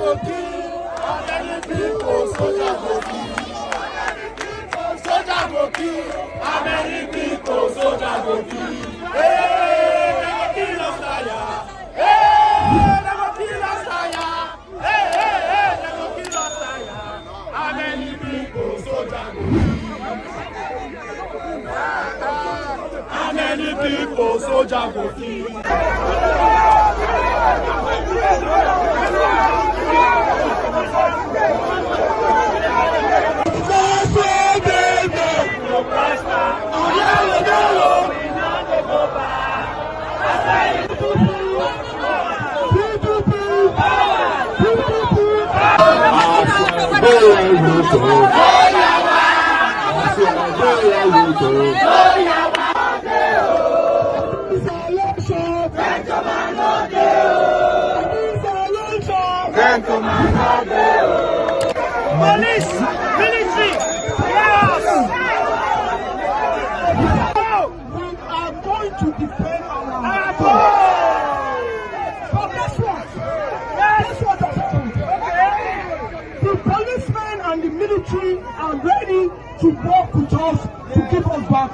go kill. How many people soldier go kill? Soldier go kill. How many people soldier go kill? Hey, they go kill us fire. Hey, they go kill us fire. Hey, hey, hey, they go kill us fire. How many people soldier go kill? How many people soldier go kill? Police, military, yes! We are going to defend our but guess what? Guess what has happened? The policemen and the military are ready to work with us to keep us back.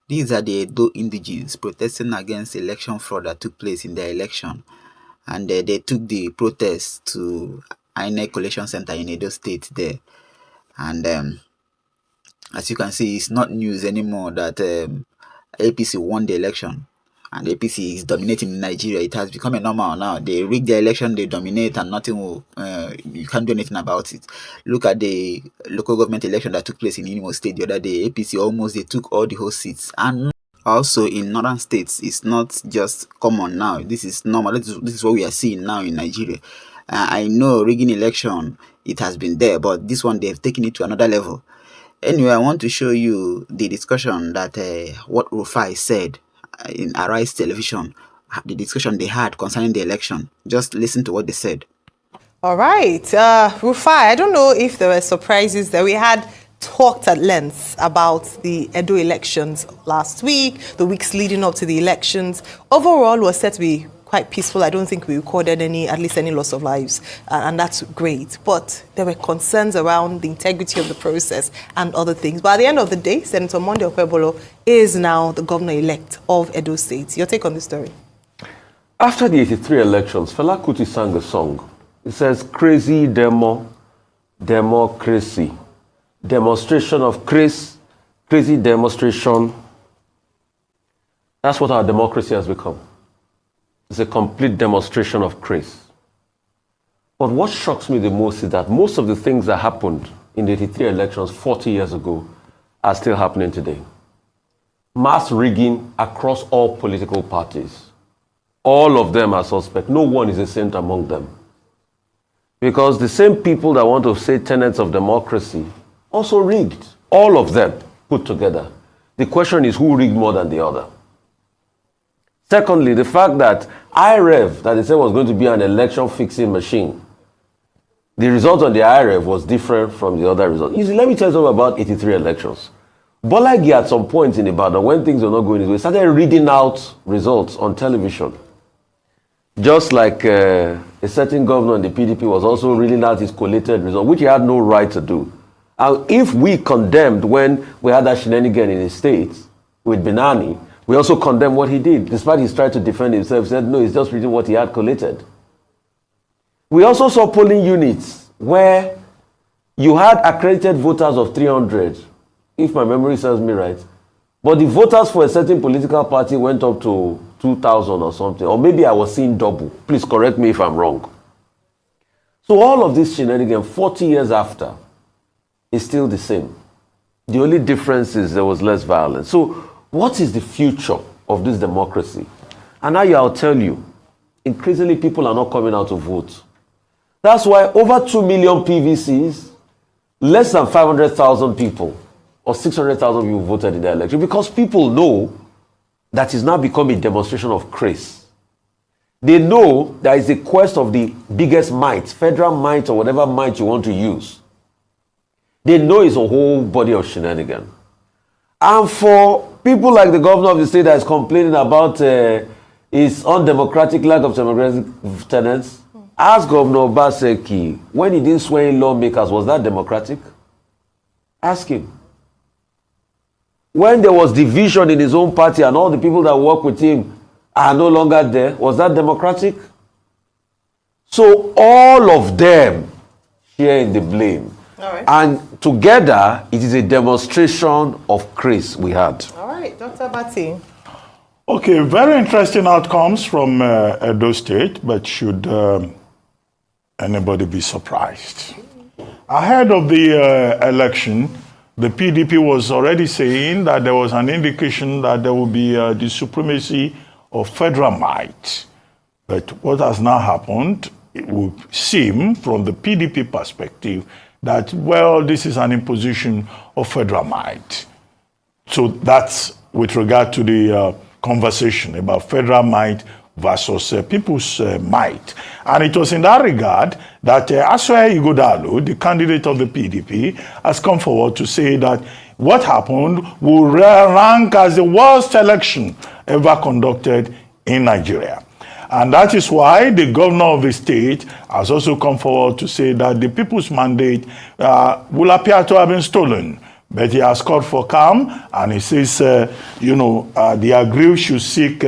These are the Edo indigenes protesting against election fraud that took place in their election. And they took the protest to INEC Collation Center in Edo State there. And as you can see, it's not news anymore that APC won the election. And APC is dominating in Nigeria. It has become a normal now. They rig the election, they dominate, and nothing will, you can't do anything about it. Look at the local government election that took place in Imo State the other day. APC they took all the whole seats. And also in northern states, it's not just common now. This is normal. This is what we are seeing now in Nigeria. I know rigging election, it has been there, but this one, they've taken it to another level. Anyway, I want to show you the discussion that what Rufai said in Arise Television, the discussion they had concerning the election. Just listen to what they said. All right. Rufai, I don't know if there were surprises that we had talked at length about the Edo elections last week, the weeks leading up to the elections. Overall, was said to be quite peaceful. I don't think we recorded at least any loss of lives, and that's great. But there were concerns around the integrity of the process and other things. But at the end of the day, Senator Monday Okpebholo is now the governor-elect of Edo State. Your take on this story? After the 83 elections, Fela Kuti sang a song. It says, crazy democracy. Demonstration of crazy demonstration. That's what our democracy has become. It's a complete demonstration of grace. But what shocks me the most is that most of the things that happened in the 83 elections 40 years ago are still happening today. Mass rigging across all political parties. All of them are suspect. No one is a saint among them. Because the same people that want to say tenets of democracy also rigged. All of them put together. The question is who rigged more than the other. Secondly, the fact that IREV, that they said was going to be an election fixing machine, the result on the IREV was different from the other results. You see, let me tell you something about 83 elections. Bolagi at some point in Ibadan, when things were not going his way, started reading out results on television. Just like a certain governor in the PDP was also reading out his collated result, which he had no right to do. And if we condemned when we had that shenanigan in the states with Benani, we also condemn what he did. Despite he's tried to defend himself, he said, no, he's just reading what he had collated. We also saw polling units where you had accredited voters of 300, if my memory serves me right. But the voters for a certain political party went up to 2,000 or something. Or maybe I was seeing double. Please correct me if I'm wrong. So all of this shenanigans, 40 years after, is still the same. The only difference is there was less violence. So what is the future of this democracy? And now I'll tell you, increasingly people are not coming out to vote. That's why over 2 million PVCs, less than 500,000 people or 600,000 people voted in the election, because people know that it's now become a demonstration of grace. They know there is a quest of the biggest might, federal might or whatever might you want to use. They know it's a whole body of shenanigans. And for people like the governor of the state that is complaining about is undemocratic, lack of democratic tenets. Ask Governor Obaseki, when he didn't swear in lawmakers, was that democratic? Ask him. When there was division in his own party and all the people that work with him are no longer there, was that democratic? So all of them share in the blame. All right. And together, it is a demonstration of grace we had. All right, Dr. Bati. Okay, very interesting outcomes from Edo State, but should anybody be surprised? Ahead of the election, the PDP was already saying that there was an indication that there would be the supremacy of federal might. But what has now happened, it would seem from the PDP perspective that, well, this is an imposition of federal might. So that's with regard to the conversation about federal might versus people's might. And it was in that regard that Aswe Ighodalo, the candidate of the PDP, has come forward to say that what happened will rank as the worst election ever conducted in Nigeria. And that is why the governor of the state has also come forward to say that the people's mandate will appear to have been stolen. But he has called for calm, and he says, the aggrieved should seek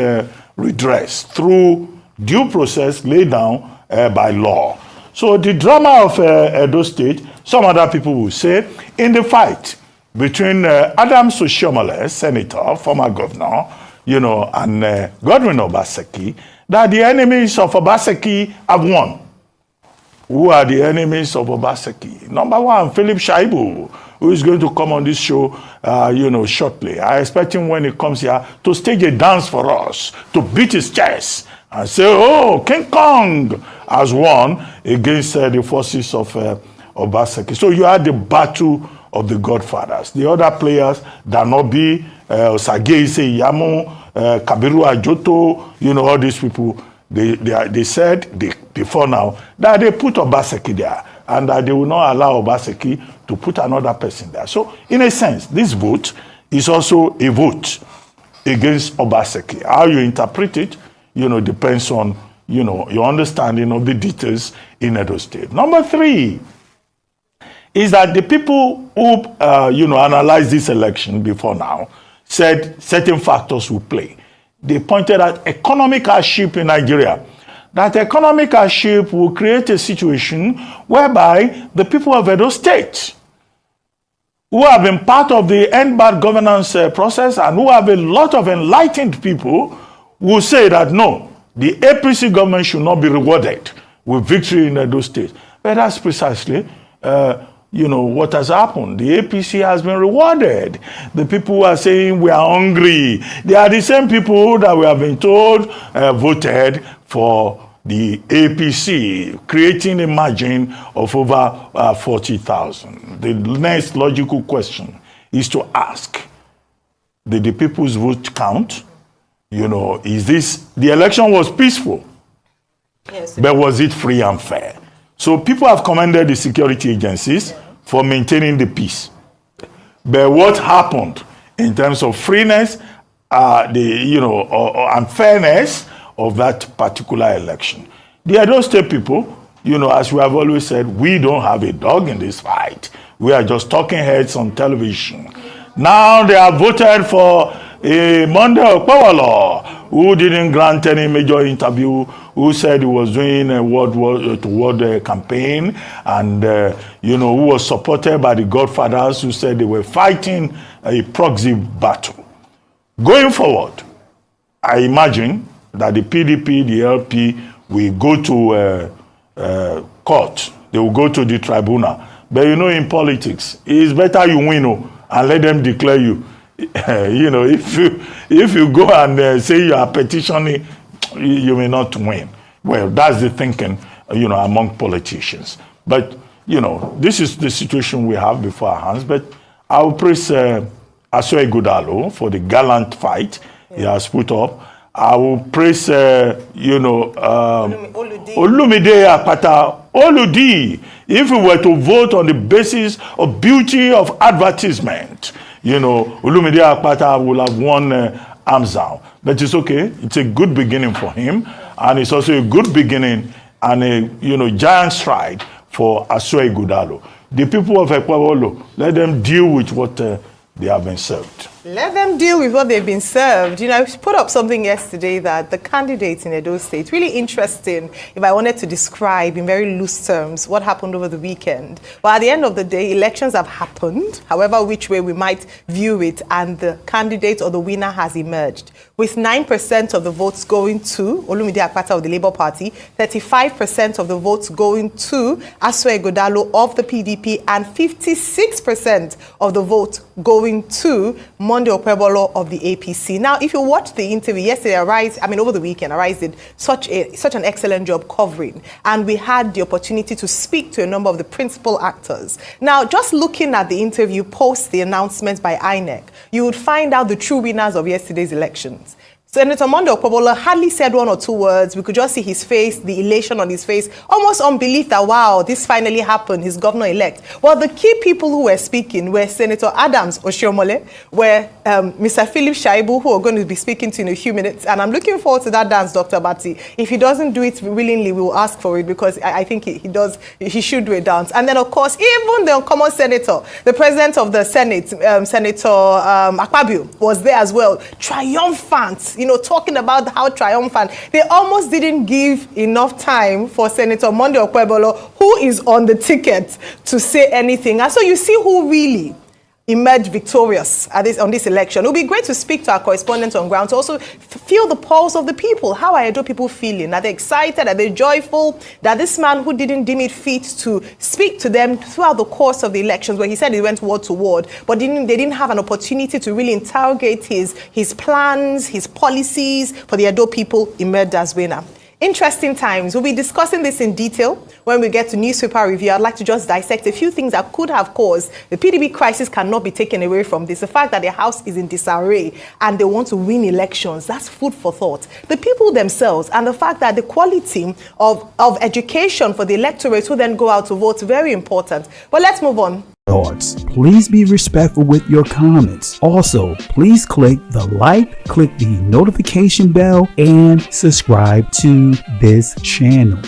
redress through due process laid down by law. So the drama of Edo State, some other people will say, in the fight between Adams Oshiomhole, senator, former governor, and Godwin Obaseki, that the enemies of Obaseki have won. Who are the enemies of Obaseki? Number one, Philip Shaibu, who is going to come on this show, shortly. I expect him when he comes here to stage a dance for us, to beat his chest and say, oh, King Kong has won against the forces of Obaseki. So you had the battle of the godfathers. The other players, Danobi, Osage Yamu, Kabiru Ajoto, all these people, they said before now that they put Obaseki there and that they will not allow Obaseki to put another person there. So in a sense, this vote is also a vote against Obaseki. How you interpret it, depends on, your understanding of the details in Edo State. Number three is that the people who, analyzed this election before now said certain factors will play. They pointed at economic hardship in Nigeria. That economic hardship will create a situation whereby the people of Edo State, who have been part of the end bad governance process and who have a lot of enlightened people, will say that no, the APC government should not be rewarded with victory in Edo State. But that's precisely what has happened. The APC has been rewarded. The people who are saying we are hungry, they are the same people that we have been told voted for the APC, creating a margin of over 40,000. The next logical question is to ask, did the people's vote count? The election was peaceful, yes, but was it free and fair? So people have commended the security agencies for maintaining the peace. But what happened in terms of freeness, and fairness of that particular election? The Edo State people, as we have always said, we don't have a dog in this fight. We are just talking heads on television. Now they have voted for a Monday Okpowolo, who didn't grant any major interview, who said he was doing a word campaign, and who was supported by the godfathers, who said they were fighting a proxy battle. Going forward, I imagine that the PDP, the LP, will go to court. They will go to the tribunal. But in politics, it's better you win and let them declare you. If you go and say you are petitioning, you may not win. Well, that's the thinking, among politicians. But, this is the situation we have before our hands. But I will praise Aswe Ighodalo for the gallant fight he has put up. I will praise, Olumide Akpata. Oludi, if we were to vote on the basis of beauty of advertisement, Olumide Akpata will have won arms down. But it's okay. It's a good beginning for him, and it's also a good beginning and a giant stride for Asue Ighodalo. The people of Ekpebolo, let them deal with what they have been served. Let them deal with what they've been served. I put up something yesterday that the candidates in Edo State, really interesting if I wanted to describe in very loose terms what happened over the weekend. But at the end of the day, elections have happened, however which way we might view it, and the candidate or the winner has emerged. With 9% of the votes going to Olumide Akpata of the Labour Party, 35% of the votes going to Asue Ighodalo of the PDP, and 56% of the votes going to Monday Okpebolo of the APC. Now, if you watch the interview yesterday, over the weekend, Arise did such an excellent job covering, and we had the opportunity to speak to a number of the principal actors. Now, just looking at the interview post the announcement by INEC, you would find out the true winners of yesterday's elections. Senator Monday Okpebolo hardly said one or two words. We could just see his face, the elation on his face, almost unbelief that, wow, this finally happened, he's governor-elect. Well, the key people who were speaking were Senator Adams Oshiomhole, were Mr. Philip Shaibu, who are going to be speaking to in a few minutes. And I'm looking forward to that dance, Dr. Bati. If he doesn't do it willingly, we will ask for it, because I think he should do a dance. And then, of course, even the uncommon senator, the president of the Senate, Senator Akpabio, was there as well, triumphant, talking about how triumphant. They almost didn't give enough time for Senator Monday Okpebolo, who is on the ticket, to say anything. And so you see who really emerged victorious on this election. It would be great to speak to our correspondents on ground to also feel the pulse of the people. How are Edo people feeling? Are they excited? Are they joyful that this man who didn't deem it fit to speak to them throughout the course of the elections, where he said he went word to word, but they didn't have an opportunity to really interrogate his plans, his policies for the Edo people, emerged as winner? Interesting times. We'll be discussing this in detail when we get to newspaper review. I'd like to just dissect a few things that could have caused the PDP crisis. Cannot be taken away from this. The fact that the House is in disarray and they want to win elections, that's food for thought. The people themselves, and the fact that the quality of education for the electorate who then go out to vote, very important. But let's move on. Thoughts. Please be respectful with your comments. Also, please click the like, click the notification bell, and subscribe to this channel.